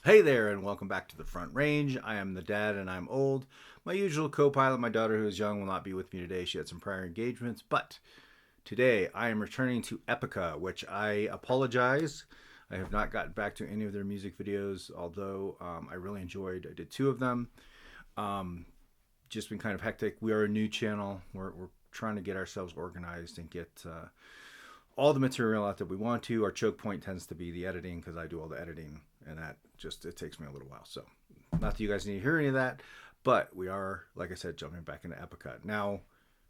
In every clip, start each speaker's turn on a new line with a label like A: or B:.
A: Hey there, and welcome back to the Front Range. I am the dad, and I'm old. My usual co-pilot, my daughter, who is young, will not be with me today. She had some prior engagements, but today I am returning to Epica, which I apologize. I have not gotten back to any of their music videos, although I really enjoyed. I did two of them. Um, just been kind of hectic. We are a new channel. We're trying to get ourselves organized and get all the material out that we want to. Our choke point tends to be the editing because I do all the editing, and that just it takes me a little while. So, not that you guys need to hear any of that, but we are, like I said, jumping back into Epica now.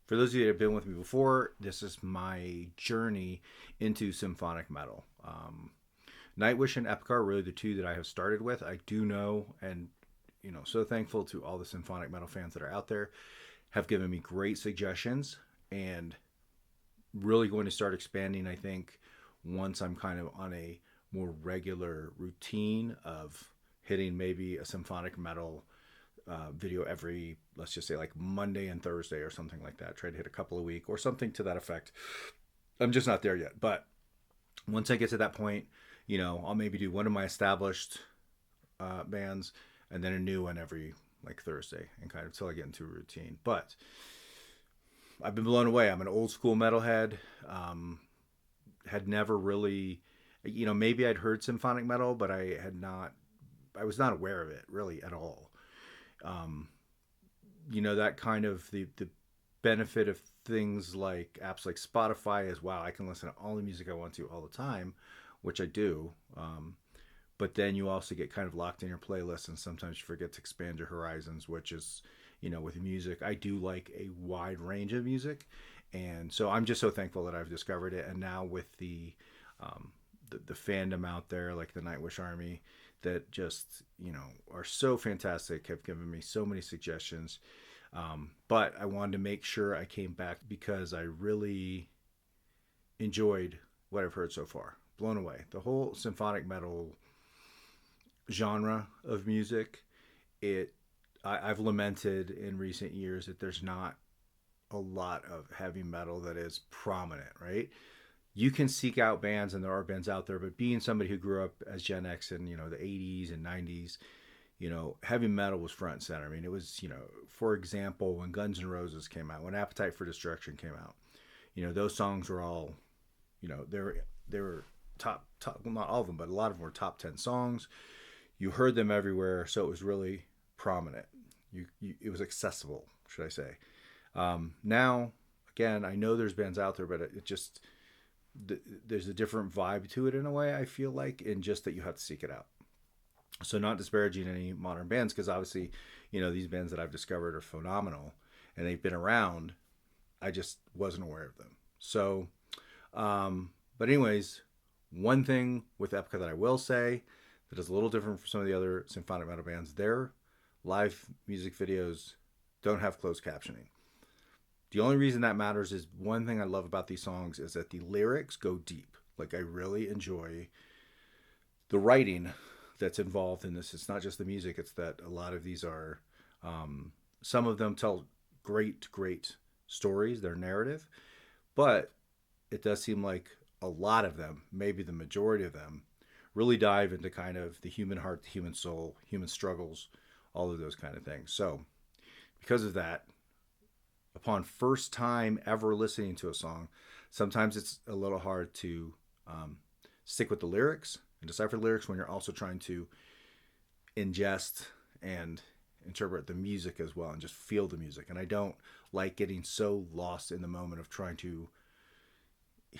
A: For those of you that have been with me before, this is my journey into symphonic metal. Nightwish and Epica are really the two that I have started with. I do know, and so thankful to all the symphonic metal fans that are out there, have given me great suggestions, and really going to start expanding, I think, once I'm kind of on a more regular routine of hitting maybe a symphonic metal video every, let's just say, like Monday and Thursday or something like that. Try to hit a couple a week or something to that effect. I'm just not there yet. But once I get to that point, I'll maybe do one of my established bands and then a new one every like Thursday and kind of till I get into a routine. But I've been blown away. I'm an old school metalhead. Had never really, maybe I'd heard symphonic metal, but I was not aware of it really at all. Um, that kind of the benefit of things like apps like Spotify is, wow, I can listen to all the music I want to all the time, which I do. But then you also get kind of locked in your playlist, and sometimes you forget to expand your horizons, which is, with music, I do like a wide range of music, and so I'm just so thankful that I've discovered it. And now with the fandom out there, like the Nightwish Army, that just are so fantastic, have given me so many suggestions. But I wanted to make sure I came back because I really enjoyed what I've heard so far. Blown away. The whole symphonic metal genre of music, I've lamented in recent years that there's not a lot of heavy metal that is prominent, right? You can seek out bands, and there are bands out there, but being somebody who grew up as Gen X in the 80s and 90s, heavy metal was front and center. I mean, it was, for example, when Guns N' Roses came out, when Appetite for Destruction came out, those songs were all, they were top, well, not all of them, but a lot of them were top 10 songs. You heard them everywhere, so it was really prominent. It was accessible, should I say? Now, again, I know there's bands out there, but it just there's a different vibe to it in a way. I feel like, in just that you have to seek it out. So, not disparaging any modern bands, because obviously, these bands that I've discovered are phenomenal and they've been around. I just wasn't aware of them. So, but anyways, one thing with Epica that I will say that is a little different from some of the other symphonic metal bands, their live music videos don't have closed captioning. The only reason that matters is, one thing I love about these songs is that the lyrics go deep. Like, I really enjoy the writing that's involved in this. It's not just the music, it's that a lot of these are, some of them tell great stories, their narrative, but it does seem like a lot of them, maybe the majority of them, really dive into kind of the human heart, the human soul, human struggles, all of those kind of things. So, because of that, upon first time ever listening to a song, sometimes it's a little hard to stick with the lyrics and decipher the lyrics when you're also trying to ingest and interpret the music as well and just feel the music. And I don't like getting so lost in the moment of trying to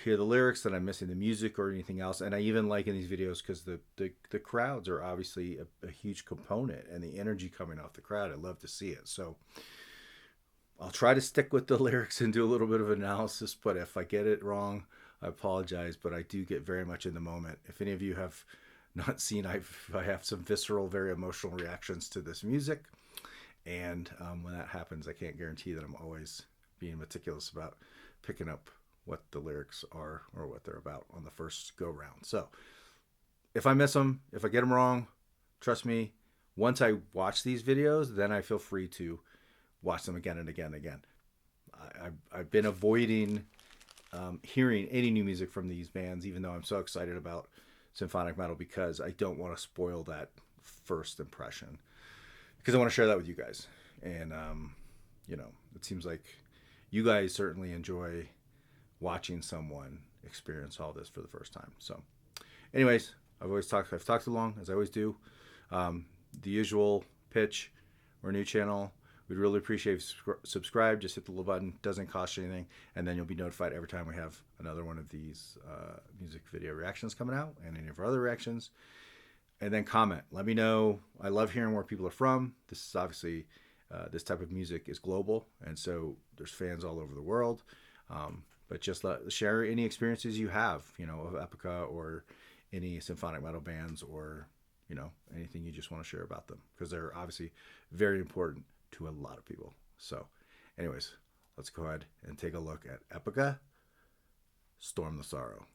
A: hear the lyrics that I'm missing the music or anything else. And I even like in these videos, because the crowds are obviously a huge component, and the energy coming off the crowd, I love to see it. So I'll try to stick with the lyrics and do a little bit of analysis, but if I get it wrong, I apologize, but I do get very much in the moment. If any of you have not seen, I have some visceral, very emotional reactions to this music, and when that happens, I can't guarantee that I'm always being meticulous about picking up what the lyrics are or what they're about on the first go round. So if I miss them, if I get them wrong, trust me, once I watch these videos, then I feel free to watch them again and again and again. I've been avoiding hearing any new music from these bands, even though I'm so excited about symphonic metal, because I don't want to spoil that first impression, because I want to share that with you guys. And it seems like you guys certainly enjoy watching someone experience all this for the first time. So, anyways, I've talked too long, as I always do. The usual pitch: we're a new channel. We'd really appreciate if you subscribe. Just hit the little button. Doesn't cost you anything. And then you'll be notified every time we have another one of these music video reactions coming out, and any of our other reactions. And then comment. Let me know. I love hearing where people are from. This is obviously, this type of music is global. And so there's fans all over the world. But just share any experiences you have, of Epica or any symphonic metal bands, or, anything you just want to share about them. Because they're obviously very important to a lot of people. So anyways, let's go ahead and take a look at Epica, Storm the Sorrow.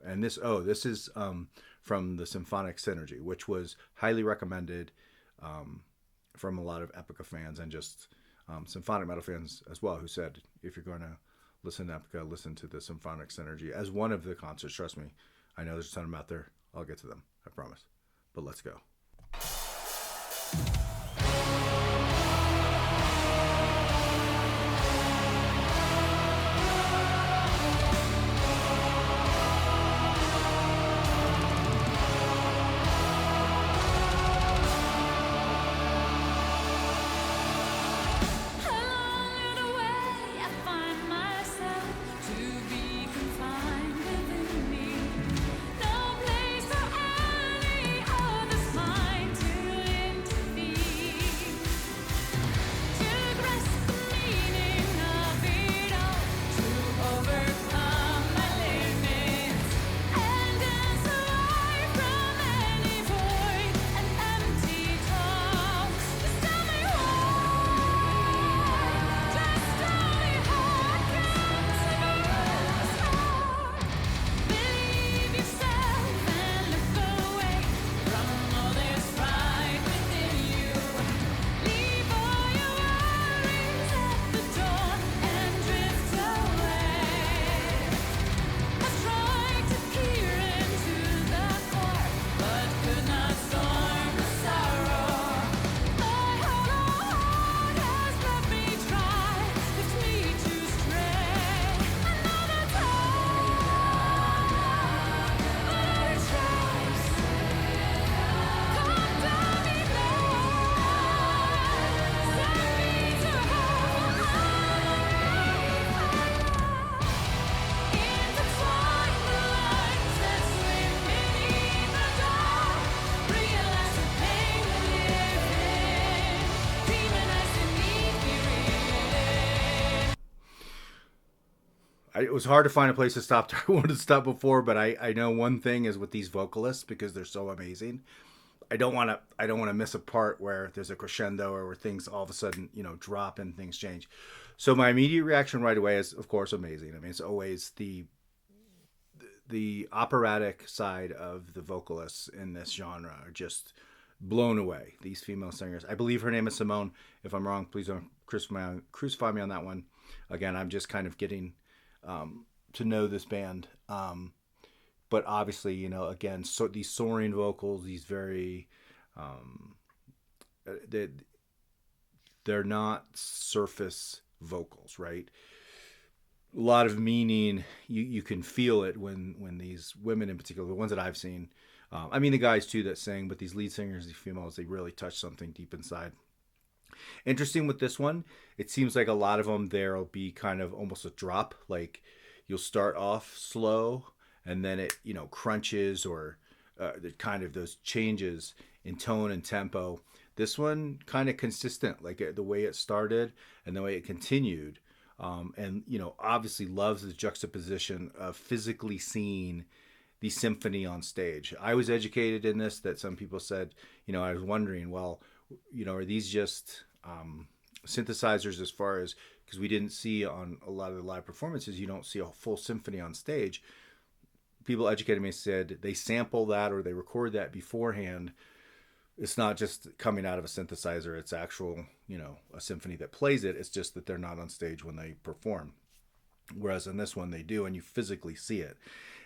A: And this is from the Symphonic Synergy, which was highly recommended from a lot of Epica fans, and just symphonic metal fans as well, who said, if you're going to listen to Epica, listen to the Symphonic Synergy as one of the concerts. Trust me, I know there's a ton of them out there. I'll get to them, I promise. But let's go. It was hard to find a place to stop. I wanted to stop before, but I know one thing is with these vocalists, because they're so amazing. I don't want to miss a part where there's a crescendo, or where things all of a sudden drop and things change. So my immediate reaction right away is, of course, amazing. I mean, it's always the operatic side of the vocalists in this genre are just blown away. These female singers. I believe her name is Simone. If I'm wrong, please don't crucify me on that one. Again, I'm just kind of getting to know this band, but obviously, again, so these soaring vocals, these very they're not surface vocals, right? A lot of meaning. You can feel it when these women, in particular, the ones that I've seen, I mean the guys too that sing, but these lead singers, these females, they really touch something deep inside. Interesting with this one, it seems like a lot of them there'll be kind of almost a drop, like you'll start off slow and then it crunches, or kind of those changes in tone and tempo. This one kind of consistent, like the way it started and the way it continued, and obviously loves the juxtaposition of physically seeing the symphony on stage. I was educated in this, that some people said, I was wondering, well, are these just synthesizers, as far as, because we didn't see on a lot of the live performances, you don't see a full symphony on stage. People educated me, said they sample that or they record that beforehand. It's not just coming out of a synthesizer, it's actual, a symphony that plays it. It's just that they're not on stage when they perform. Whereas in this one they do, and you physically see it.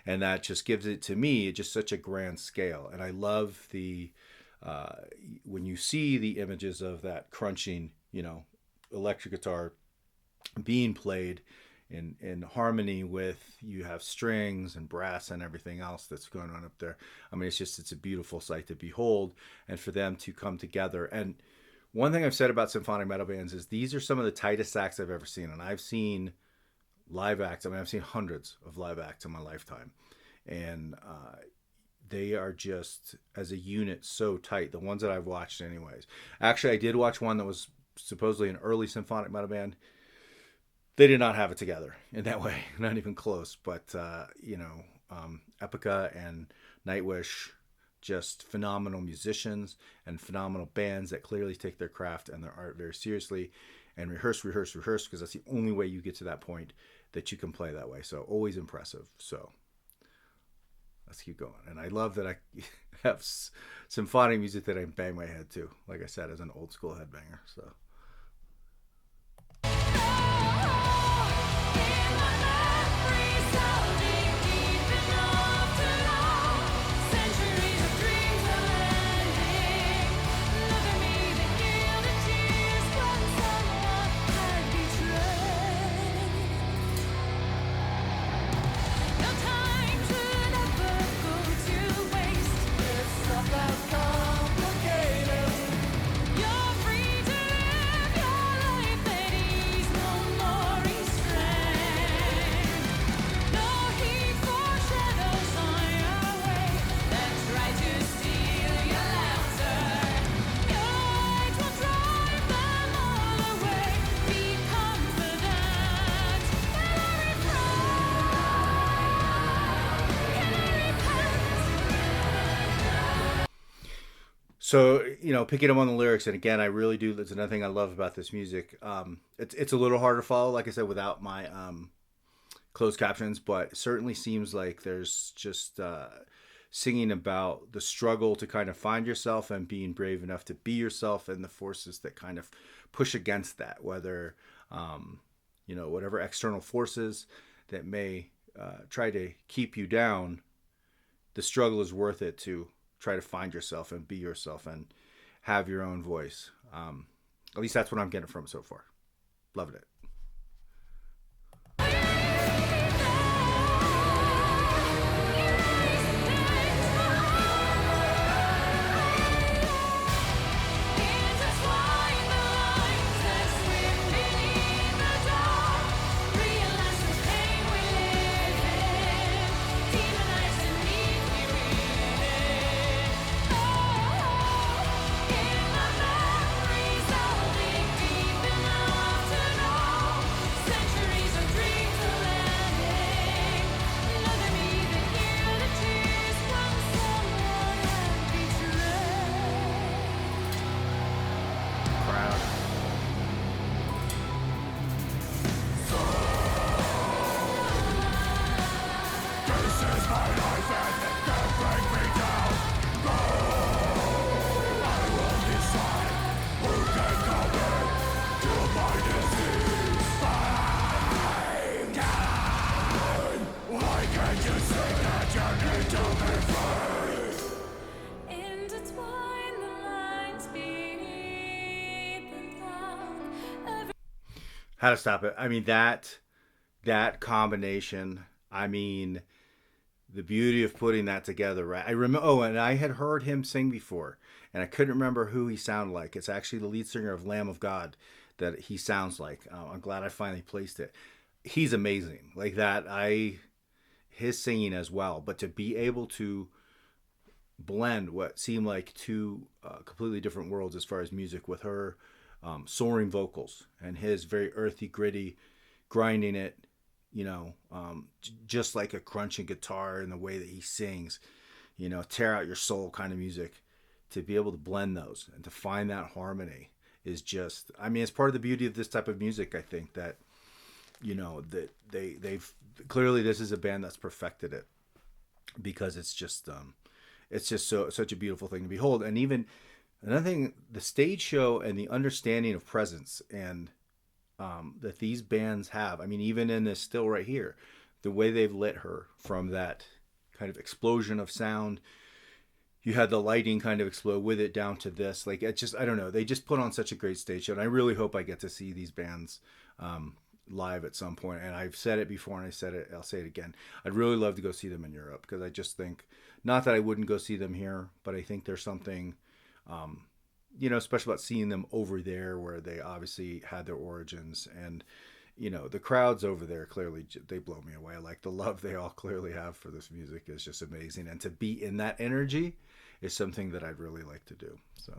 A: And that just gives it, to me, just such a grand scale. And I love the uh, when you see the images of that crunching, electric guitar being played in harmony with, you have strings and brass and everything else that's going on up there. I mean, it's a beautiful sight to behold, and for them to come together. And one thing I've said about symphonic metal bands is these are some of the tightest acts I've ever seen. And I've seen live acts. I mean, I've seen hundreds of live acts in my lifetime. And they are just, as a unit, so tight. The ones that I've watched anyways. Actually, I did watch one that was supposedly an early symphonic metal band. They did not have it together in that way. Not even close. But, Epica and Nightwish, just phenomenal musicians and phenomenal bands that clearly take their craft and their art very seriously, and rehearse, because that's the only way you get to that point that you can play that way. So always impressive. So let's keep going. And I love that I have symphonic music that I bang my head to, like I said, as an old school headbanger. So So, picking up on the lyrics, and again, I really do. That's another thing I love about this music. It's a little hard to follow, like I said, without my closed captions, but it certainly seems like there's just singing about the struggle to kind of find yourself and being brave enough to be yourself, and the forces that kind of push against that, whether, whatever external forces that may try to keep you down, the struggle is worth it to try to find yourself and be yourself and have your own voice. At least that's what I'm getting from it so far. Loving it. How to stop it. I mean, that combination, I mean, the beauty of putting that together, right? I remember, and I had heard him sing before, and I couldn't remember who he sounded like. It's actually the lead singer of Lamb of God that he sounds like. I'm glad I finally placed it. He's amazing. Like that, his singing as well, but to be able to blend what seemed like two completely different worlds as far as music, with her soaring vocals and his very earthy, gritty, grinding it, just like a crunching guitar in the way that he sings, tear out your soul kind of music. To be able to blend those and to find that harmony is just, I mean, it's part of the beauty of this type of music. I think that, that they've clearly, this is a band that's perfected it, because it's just such a beautiful thing to behold. And even another thing, the stage show and the understanding of presence and that these bands have. I mean, even in this still right here, the way they've lit her from that kind of explosion of sound, you had the lighting kind of explode with it down to this. Like, it just, I don't know. They just put on such a great stage show. And I really hope I get to see these bands live at some point. And I've said it before and I'll say it again. I'd really love to go see them in Europe, because I just think, not that I wouldn't go see them here, but I think there's something, special about seeing them over there where they obviously had their origins. And, the crowds over there, clearly, they blow me away. Like, the love they all clearly have for this music is just amazing. And to be in that energy is something that I'd really like to do. So.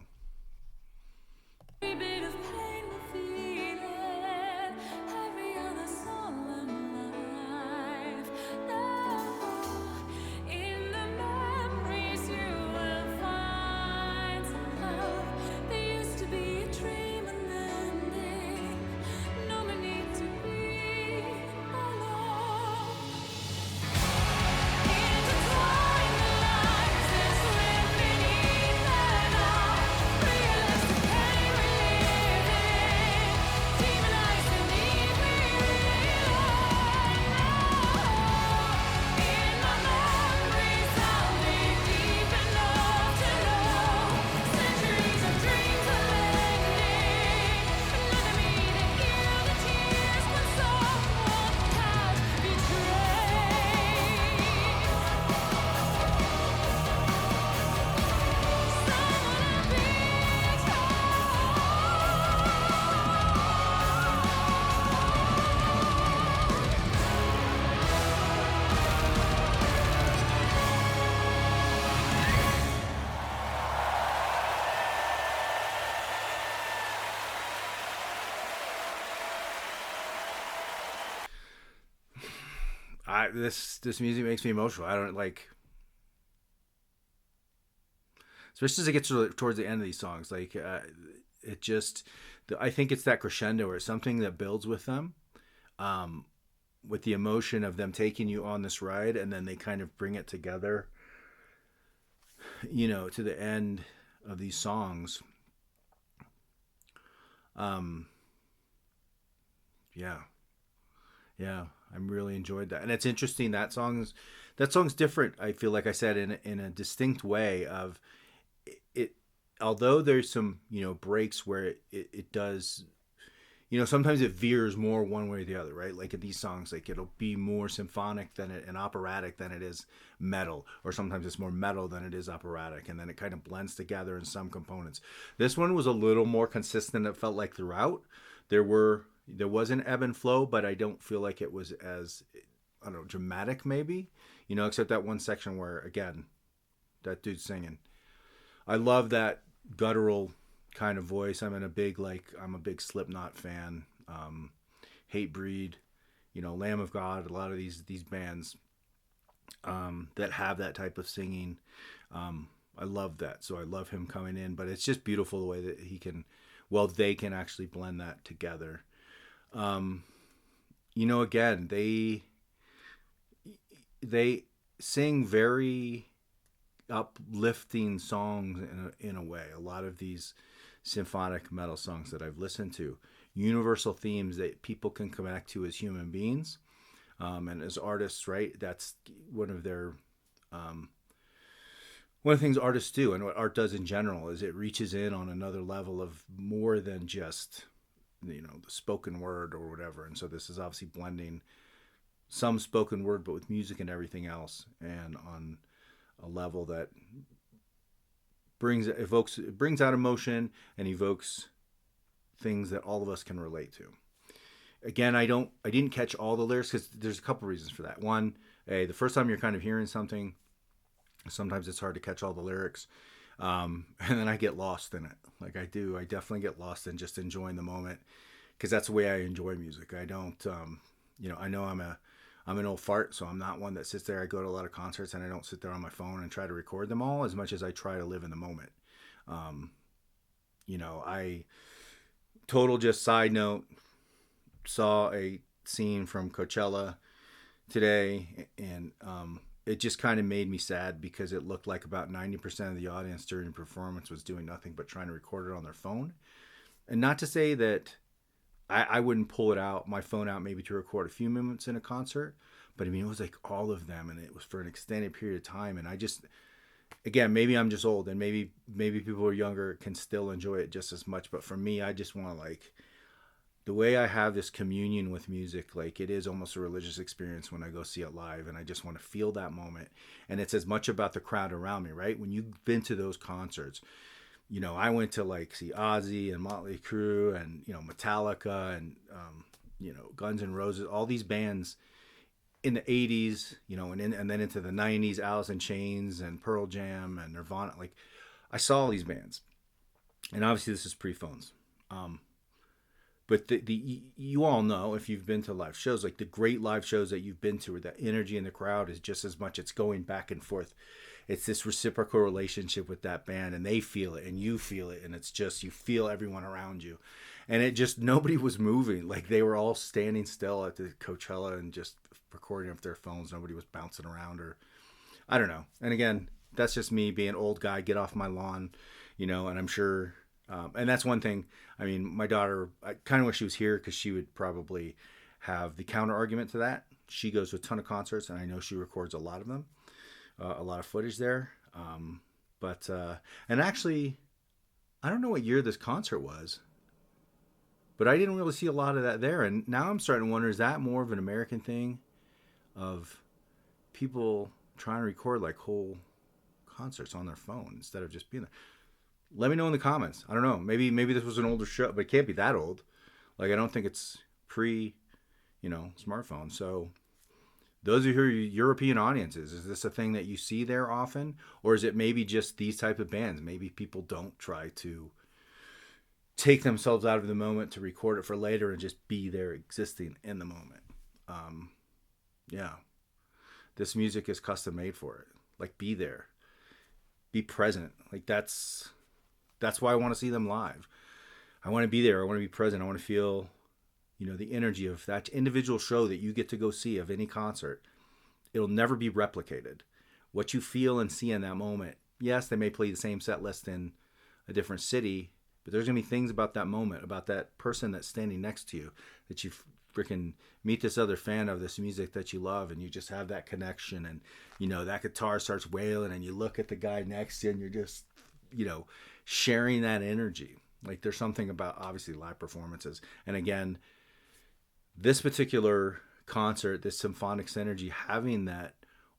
A: This music makes me emotional. I don't like, especially as it gets towards the end of these songs. Like, it just, I think it's that crescendo or something that builds with them, with the emotion of them taking you on this ride, and then they kind of bring it together, to the end of these songs. Yeah, I really enjoyed that, and it's interesting that song's different. I feel like I said in a distinct way of it. Although there's some breaks where it does, sometimes it veers more one way or the other, right? Like in these songs, like it'll be more symphonic and operatic than it is metal, or sometimes it's more metal than it is operatic, and then it kind of blends together in some components. This one was a little more consistent. It felt like throughout there was an ebb and flow, but I don't feel like it was as, I don't know, dramatic maybe, except that one section where, again, that dude's singing. I love that guttural kind of voice. I'm a big Slipknot fan, Hatebreed, Lamb of God, a lot of these bands that have that type of singing. I love that. So I love him coming in, but it's just beautiful the way that they can actually blend that together. Again, they sing very uplifting songs in a way. A lot of these symphonic metal songs that I've listened to, universal themes that people can connect to as human beings, and as artists, right? That's one of the things artists do, and what art does in general, is it reaches in on another level of more than just the spoken word or whatever. And so this is obviously blending some spoken word, but with music and everything else, and on a level that brings out emotion and evokes things that all of us can relate to. Again, I didn't catch all the lyrics, because there's a couple reasons for that. One, the first time you're kind of hearing something, sometimes it's hard to catch all the lyrics. And then I get lost in it. Like I do. I definitely get lost in just enjoying the moment, because that's the way I enjoy music. I don't, I know I'm an old fart, so I'm not one that sits there. I go to a lot of concerts and I don't sit there on my phone and try to record them all, as much as I try to live in the moment. Total just side note, saw a scene from Coachella today, and it just kind of made me sad, because it looked like about 90% of the audience during the performance was doing nothing but trying to record it on their phone. And not to say that I wouldn't pull my phone out maybe to record a few moments in a concert, but I mean, it was like all of them, and it was for an extended period of time. And again, maybe I'm just old, and maybe people who are younger can still enjoy it just as much. But for me, I just want to like the way I have this communion with music, like it is almost a religious experience when I go see it live, and I just want to feel that moment. And it's as much about the crowd around me, right? When you've been to those concerts, you know, I went to like see Ozzy and Motley Crue and, you know, Metallica and, you know, Guns N' Roses, all these bands in the 80s, you know, and then into the 90s, Alice in Chains and Pearl Jam and Nirvana. Like, I saw all these bands. And obviously, this is pre phones. But you all know, if you've been to live shows, like the great live shows that you've been to, where the energy in the crowd is just as much, it's going back and forth. It's this reciprocal relationship with that band, and they feel it and you feel it, and it's just, you feel everyone around you. And it just, nobody was moving. Like they were all standing still at the Coachella and just recording off their phones. Nobody was bouncing around, or I don't know. And again, that's just me being an old guy, get off my lawn, you know, and I'm sure, and that's one thing. I mean, my daughter, I kind of wish she was here because she would probably have the counter argument to that. She goes to a ton of concerts, and I know she records a lot of them, a lot of footage there. And actually, I don't know what year this concert was, but I didn't really see a lot of that there. And now I'm starting to wonder, is that more of an American thing of people trying to record like whole concerts on their phone instead of just being there? Let me know in the comments. I don't know. Maybe this was an older show, but it can't be that old. Like, I don't think it's pre, you know, smartphone. So those of you who are European audiences, is this a thing that you see there often? Or is it maybe just these type of bands? Maybe people don't try to take themselves out of the moment to record it for later and just be there existing in the moment. Yeah. This music is custom made for it. Like, be there. Be present. Like, that's why I want to see them live. I want to be there. I want to be present. I want to feel, you know, the energy of that individual show that you get to go see of any concert. It'll never be replicated. What you feel and see in that moment. Yes, they may play the same set list in a different city, but there's going to be things about that moment, about that person that's standing next to you, that you freaking meet this other fan of this music that you love, and you just have that connection, and, you know, that guitar starts wailing, and you look at the guy next to you, and you're just, you know, sharing that energy. Like, there's something about, obviously, live performances. And again, this particular concert, this Symphonic Synergy, having that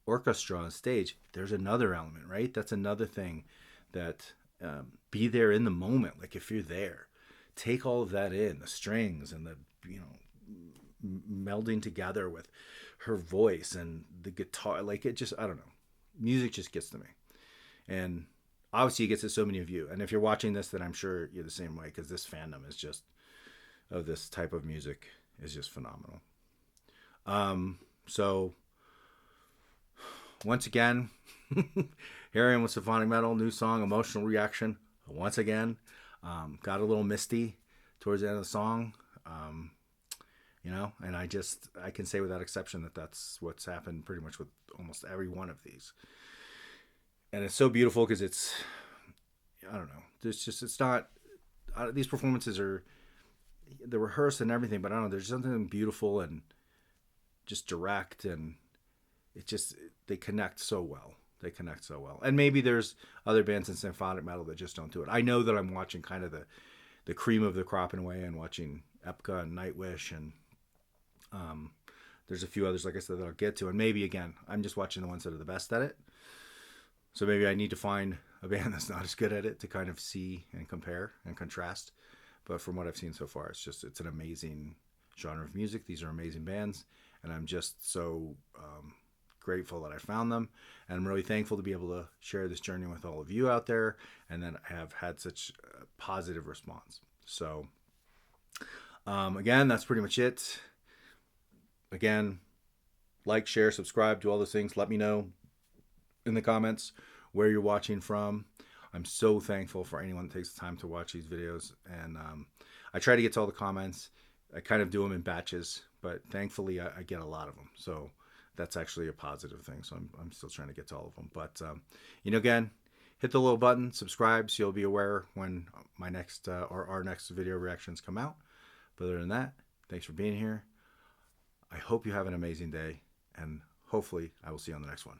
A: orchestra on stage, there's another element, right? That's another thing that, be there in the moment. Like, if you're there, take all of that in, the strings and the, you know, melding together with her voice and the guitar. Like, it just, I don't know. Music just gets to me. And obviously it gets to so many of you. And if you're watching this, then I'm sure you're the same way, because this fandom is just, of this type of music, is just phenomenal. So once again, here I am with Symphonic Metal, new song, Emotional Reaction. Once again, got a little misty towards the end of the song. You know, and I can say without exception that that's what's happened pretty much with almost every one of these. And it's so beautiful because it's, I don't know, it's not, these performances are, they're rehearsed and everything, but I don't know, there's something beautiful and just direct, and it just, they connect so well. And maybe there's other bands in symphonic metal that just don't do it. I know that I'm watching kind of the cream of the crop in a way, and watching Epica and Nightwish, and there's a few others, like I said, that I'll get to. And maybe, again, I'm just watching the ones that are the best at it. So maybe I need to find a band that's not as good at it to kind of see and compare and contrast. But from what I've seen so far, it's an amazing genre of music. These are amazing bands, and I'm just so grateful that I found them, and I'm really thankful to be able to share this journey with all of you out there, and that I have had such a positive response. So again, that's pretty much it. Again, like, share, subscribe, do all those things. Let me know in the comments where you're watching from. I'm so thankful for anyone that takes the time to watch these videos, and I try to get to all the comments. I kind of do them in batches, but thankfully I get a lot of them, so that's actually a positive thing. So I'm still trying to get to all of them. But you know, again, hit the little button, subscribe, so you'll be aware when my next or our next video reactions come out. But other than that, thanks for being here. I hope you have an amazing day, and hopefully I will see you on the next one.